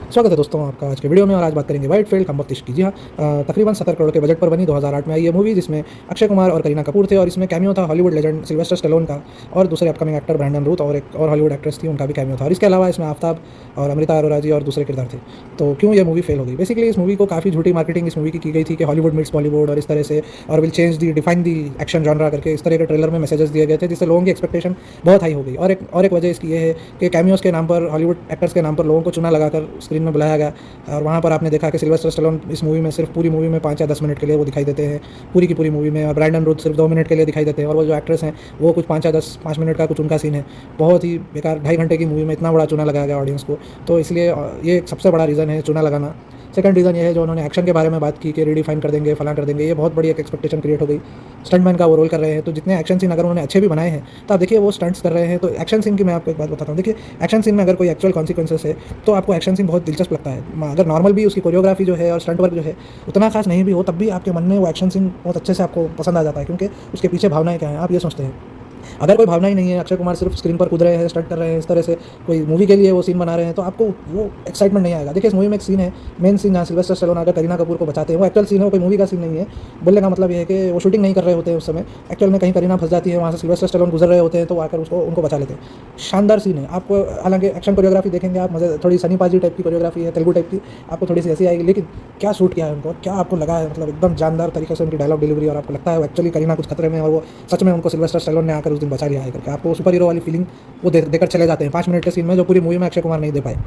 स्वागत है दोस्तों आपका आज के वीडियो में। और आज बात करेंगे वाइटफील्ड कम बख्त इश्क की। जी हाँ, तकरीबन 70 करोड़ के बजट पर बनी 2008 में आई ये मूवी, जिसमें अक्षय कुमार और करीना कपूर थे, और इसमें कैमियो था हॉलीवुड लेजेंड सिल्वेस्टर स्टेलोन का, और दूसरे अपकमिंग एक्टर ब्रैंडन रूथ, और एक और हॉलीवुड एक्ट्रेस थी, उनका भी कैमियो था। और इसके अलावा इसमें आफ्ताब और अमृता अरोरा जी और दूसरे किरदार थे। तो क्यों ये मूवी फेल हो गई? बेसिकली इस मूवी को काफ़ी झूठी मार्केटिंग इस मूवी की गई थी कि हॉलीवुड मिट्स बॉलीवुड और इस तरह से, और will change the define the action genre करके इस तरह के ट्रेलर में मैसेजेस दिए गए थे, जिससे लोगों की एक्सपेक्टेशन बहुत हाई हो गई। और एक वजह इसकी ये है कि कैमियोस के नाम पर, हॉलीवुड एक्टर्स के नाम पर लोगों को चुना लगाकर स्क्रीन में बुलाया गया, और वहाँ पर आपने देखा कि सिल्वेस्टर स्टेलोन इस मूवी में सिर्फ पूरी मूवी में 5 या 10 मिनट के लिए वो दिखाई देते हैं, पूरी की पूरी मूवी में, और ब्रैंडन रूथ सिर्फ 2 मिनट के लिए दिखाई देते हैं, और वो जो एक्ट्रेस हैं वो कुछ 5 मिनट का कुछ उनका सीन है। बहुत ही बेकार, 2.5 घंटे की मूवी में इतना बड़ा चुना लगाया गया ऑडियंस को। तो इसलिए ये एक सबसे बड़ा रीज़न है चुना लगाना। सेकंड रीज़न ये है जो उन्होंने एक्शन के बारे में बात की कि रीडिफाइन कर देंगे, फलां कर देंगे, ये बहुत बड़ी एक एक्सपेक्टेशन क्रिएट हो गई। स्टंटमैन का वो रोल कर रहे हैं, तो जितने एक्शन सीन अगर उन्होंने अच्छे भी बनाए हैं, तो आप देखिए वो स्टंट्स कर रहे हैं। तो एक्शन सीन की मैं आपको एक बात बताता हूँ, देखिए एक्शन सीन में अगर कोई एक्चुअल कॉन्सिक्वेंसेस है तो आपको एक्शन सीन बहुत दिलचस्प लगता है। अगर नॉर्मल भी उसकी कोरियोग्राफी जो है और स्टंट वर्क जो है उतना खास नहीं भी हो, तब भी आपके मन में वो एक्शन सीन बहुत अच्छे से आपको पसंद आ जाता है, क्योंकि उसके पीछे भावनाएं क्या हैं आप ये सोचते हैं। अगर कोई भावना ही नहीं है, अक्षय कुमार सिर्फ स्क्रीन पर कूद रहे हैं, स्टंट कर रहे हैं, इस तरह से कोई मूवी के लिए वो सीन बना रहे हैं, तो आपको वो एक्साइटमेंट नहीं आएगा। देखिए इस मूवी में एक सीन है, मेन सीन जहाँ सिल्वेस्टर स्टेलोन आकर करीना कपूर को बचाते हैं, वो एक्चुअल सीन है, वो कोई मूवी का सीन नहीं है। बोलने का मतलब ये है कि वो शूटिंग नहीं कर रहे होते हैं उस समय, एक्चुअल में कहीं करीना फंस जाती है, वहाँ से सिल्वेस्टर स्टेलोन गुजर रहे होते हैं, तो आकर उनको बचा लेते हैं। शानदार सीन है। आपको हालांकि एक्शन कोरियोग्राफी देखेंगे आप, मज़े, थोड़ी सनी पाजी टाइप की कोरियोग्राफी है, तेलुगु टाइप की, आपको थोड़ी सी ऐसी आएगी, लेकिन क्या शूट किया है उनको, क्या आपको लगा है, मतलब एकदम जानदार तरीके से उनकी डायलॉग डिलीवरी, और आपको लगता है एक्चुअली करीना कुछ खतरे में, और वो सच में उनको सिल्वेस्टर स्टेलोन ने आकर उस दिन बचा लिया है करके। आपको सुपर हीरो वाली फीलिंग वो देकर चले जाते हैं 5 मिनट के सीन में, जो पूरी मूवी में अक्षय कुमार नहीं दे पाए।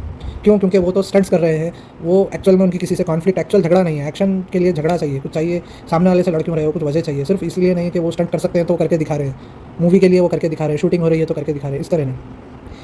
क्यों? क्योंकि वो तो स्टंट्स कर रहे हैं, वो एक्चुअल में उनकी किसी से कॉन्फ्लिक्ट, एक्चुअल झगड़ा नहीं है। एक्शन के लिए झगड़ा चाहिए, कुछ चाहिए, सामने वाले से लड़ क्यों रहे हो, कुछ वजह चाहिए। सिर्फ इसलिए नहीं कि वो स्टंट कर सकते हैं तो वो करके दिखा रहे हैं, मूवी के लिए वो करके दिखा रहे हैं, शूटिंग हो रही है तो करके दिखा रहे हैं, इस तरह नहीं।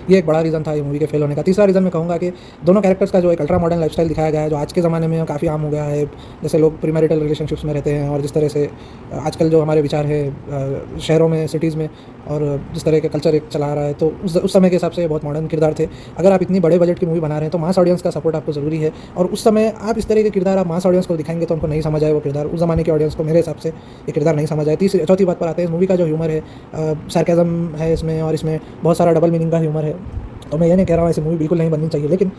ये एक बड़ा रीज़न था ये मूवी के फेल होने का। तीसरा रीज़न मैं कहूँगा कि दोनों कैरेक्टर्स का जो एक अल्ट्रा मॉडर्न लाइफस्टाइल दिखाया गया है, जो आज के ज़माने में काफ़ी आम हो गया है, जैसे लोग प्रीमैरिटल रिलेशनशिप्स में रहते हैं, और जिस तरह से आजकल जो हमारे विचार है शहरों में, सिटीज़ में, और जिस तरह का कल्चर एक चला रहा है, तो उस समय के हिसाब से बहुत मॉडर्न किरदार थे। अगर आप इतनी बड़े बजट की मूवी बना रहे हैं तो मास ऑडियंस का सपोर्ट आपको ज़रूरी है, और उस समय आप इस तरह के किरदार आप मास ऑडियंस को दिखाएंगे तो उनको नहीं समझ आए वो किरदार, उस ज़माने के ऑडियंस को मेरे हिसाब से ये किरदार नहीं समझ आए। चौथी बात पर आते हैं, इस मूवी का जो ह्यूमर है, सार्केज़म है इसमें, और इसमें बहुत सारा डबल मीनिंग का ह्यूमर है। तो मैं ये नहीं कह रहा हूँ ऐसी मूवी बिल्कुल नहीं बननी चाहिए, लेकिन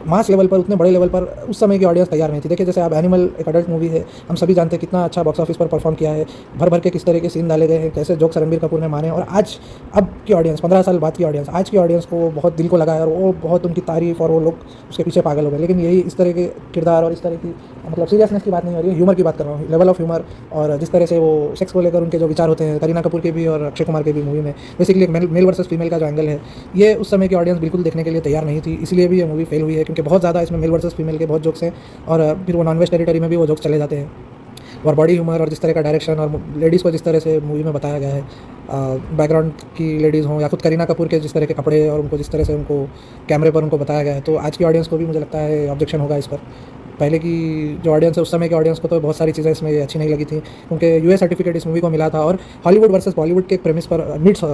मास लेवल पर, उतने बड़े लेवल पर उस समय की ऑडियंस तैयार नहीं थी। देखिए जैसे आप एनिमल एक अडल्ट मूवी है, हम सभी जानते हैं कितना अच्छा बॉक्स ऑफिस पर परफॉर्म किया है, भर भर के किस तरह के सीन डाले गए हैं, कैसे जोक्स रणबीर कपूर ने मारे, और आज अब की ऑडियंस, 15 साल बाद की ऑडियंस, आज की ऑडियंस को बहुत दिल को लगा है, और वो बहुत उनकी तारीफ, और वो लोग उसके पीछे पागल हो गए। लेकिन यही इस तरह के किरदार और इस तरह की, मतलब सीरियसनेस की बात नहीं हो रही है, ह्यूमर की बात कर रहा हूँ, लेवल ऑफ ह्यूमर, और जिस तरह से वो सेक्स को लेकर उनके जो विचार होते हैं, करीना कपूर के भी और अक्षय कुमार के भी मूवी में, बेसिकली मेल वर्सेस फीमेल का जो एंगल है, ये उस समय की ऑडियंस बिल्कुल देखने के लिए तैयार नहीं थी। इसलिए भी ये मूवी फेल हुई है, क्योंकि बहुत ज़्यादा इसमें मेल वर्सेस फीमेल के बहुत जोक्स हैं, और फिर वो नॉन वेज टेरिटरी में भी वो जोक्स चले जाते हैं, और बॉडी ह्यूमर, और जिस तरह का डायरेक्शन, और लेडीज़ को जिस तरह से मूवी में बताया गया है, बैकग्राउंड की लेडीज़ हों या खुद करीना कपूर के जिस तरह के कपड़े, और उनको जिस तरह से उनको कैमरे पर उनको बताया गया है, तो आज की ऑडियंस को भी मुझे लगता है ऑब्जेक्शन होगा इस पर। पहले की जो ऑडियंस है, उस समय की ऑडियंस को तो बहुत सारी चीज़ें इसमें अच्छी नहीं लगी थी, क्योंकि यूएस सर्टिफिकेट इस मूवी को मिला था, और हॉलीवुड वर्सेस बॉलीवुड के प्रेमिस पर,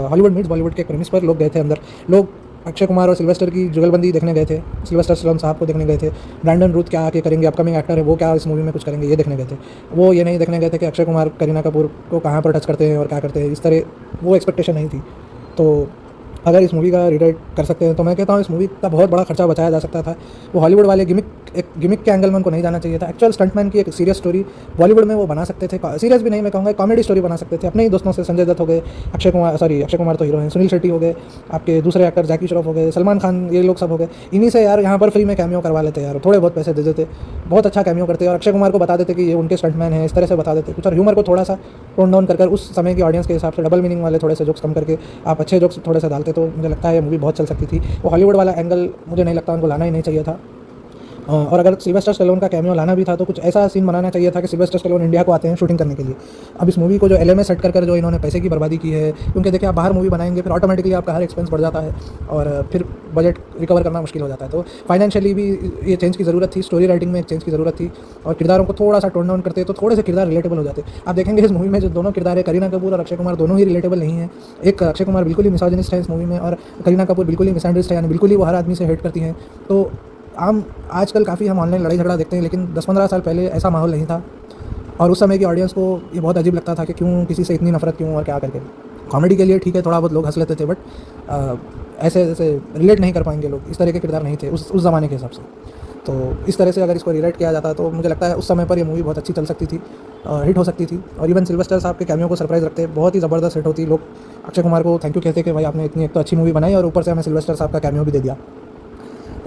हॉलीवुड मीट्स बॉलीवुड के प्रेमिस पर लोग गए थे अंदर। लोग अक्षय कुमार और सिल्वेस्टर की जुगलबंदी देखने गए थे, सिल्वेस्टर स्टेलोन साहब को देखने गए थे, ब्रैंडन रूथ क्या आके करेंगे, अपकमिंग एक्टर है वो क्या इस मूवी में कुछ करेंगे, ये देखने गए थे। वो ये नहीं देखने गए थे कि अक्षय कुमार करीना कपूर को कहाँ पर टच करते हैं और क्या करते हैं, इस तरह वो एक्सपेक्टेशन नहीं थी। तो अगर इस मूवी का रीराइट कर सकते हैं तो मैं कहता हूँ इस मूवी का बहुत बड़ा खर्चा बचाया जा सकता था। वो हॉलीवुड वाले गिमिक के एंगल में उनको नहीं जाना चाहिए था। एक्चुअल स्टंटमैन की एक सीरियस स्टोरी बॉलीवुड में वो बना सकते थे, सीरियस भी नहीं, मैं कहूँगा कॉमेडी स्टोरी बना सकते थे अपने ही दोस्तों से। संजय दत्त हो गए, अक्षय कुमार तो हीरो हैं, सुनील शेट्टी हो गए, आपके दूसरे एक्टर जैकी श्रॉफ हो गए, सलमान खान, ये लोग सब हो गए। इन्हीं से यार यहाँ पर फ्री में कैमियो करवा लेते यार, थोड़े बहुत पैसे दे देते, बहुत अच्छा कैमियो करते, और अक्षय कुमार को बता देते कि ये उनके स्टंटमैन हैं, इस तरह से बता देते कुछ, और ह्यूमर को थोड़ा सा टोन डाउन कर उस समय की ऑडियंस के हिसाब से डबल मीनिंग वाले थोड़े से जोक्स कम करके आप अच्छे जोक्स थोड़े से डालते, तो मुझे लगता है ये मूवी बहुत चल सकती थी। वो हॉलीवुड वाला एंगल मुझे नहीं लगता उनको लाना ही नहीं चाहिए था। और अगर सिल्वेस्टर स्टेलोन का कैमियो लाना भी था तो कुछ ऐसा सीन बनाना चाहिए था कि सिल्वेस्टर स्टेलोन इंडिया को आते हैं शूटिंग करने के लिए। अब इस मूवी को जो एलए में सेट कर जो इन्होंने पैसे की बर्बादी की है, क्योंकि देखिए आप बाहर मूवी बनाएंगे फिर ऑटोमेटिकली आपका हर एक्सपेंस बढ़ जाता है, और फिर बजट रिकवर करना मुश्किल हो जाता है। तो फाइनेंशियली भी ये चेंज की ज़रूरत थी, स्टोरी राइटिंग में एक चेंज की ज़रूरत थी, और किरदारों को थोड़ा सा टोन डाउन करते तो थोड़े से किरदार रिलेटेबल हो जाते। आप देखेंगे इस मूवी में जो दोनों किरदार है, करीना कपूर और अक्षय कुमार, दोनों ही रिलेटेबल नहीं है। एक अक्षय कुमार बिल्कुल ही मिसोजिनिस्ट है इस मूवी में, और करीना कपूर बिल्कुल ही मिसएंडरिस्ट है, यानी बिल्कुल ही वो हर आदमी से हेट करती हैं। तो आजकल काफ़ी हम ऑनलाइन लड़ाई झगड़ा देखते हैं, लेकिन 10-15 साल पहले ऐसा माहौल नहीं था, और उस समय की ऑडियंस को ये बहुत अजीब लगता था कि क्यों किसी से इतनी नफरत क्यों और क्या करके। कॉमेडी के लिए ठीक है, थोड़ा बहुत लोग हंस लेते थे, बट ऐसे जैसे रिलेट नहीं कर पाएंगे लोग, इस तरह के किरदार नहीं थे उस ज़माने के हिसाब से। तो इस तरह से अगर इसको रिलेट किया जाता तो मुझे लगता है उस समय पर ये मूवी बहुत अच्छी चल सकती थी, हिट हो सकती थी। और इवन सिल्वेस्टर साहब के कैमियो को सरप्राइज़ रखते, बहुत ही ज़बरदस्त हिट होती। लोग अक्षय कुमार को थैंक यू कहते कि भाई आपने इतनी एक तो अच्छी मूवी बनाई और ऊपर से हमें सिल्वेस्टर साहब का कैमियो भी दे दिया।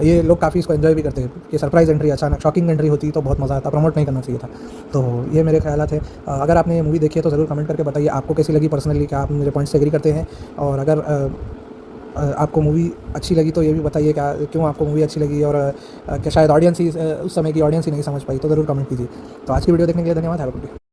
ये लोग काफ़ी इसको एंजॉय भी करते हैं कि सरप्राइज़ एंट्री, अचानक शॉकिंग एंट्री होती तो बहुत मज़ा आता, प्रमोट नहीं करना चाहिए था। तो ये मेरे ख़यालात हैं। अगर आपने ये मूवी देखी है तो ज़रूर कमेंट करके बताइए आपको कैसी लगी पर्सनली, क्या आप मेरे पॉइंट से एग्री करते हैं। और अगर आपको मूवी अच्छी लगी तो ये भी बताइए क्या क्यों आपको मूवी अच्छी लगी, और क्या शायद ऑडियंस ही उस समय की ऑडियंस ही नहीं समझ पाई, तो ज़रूर कमेंट कीजिए। तो आज की वीडियो देखने के लिए धन्यवाद। Have a good day.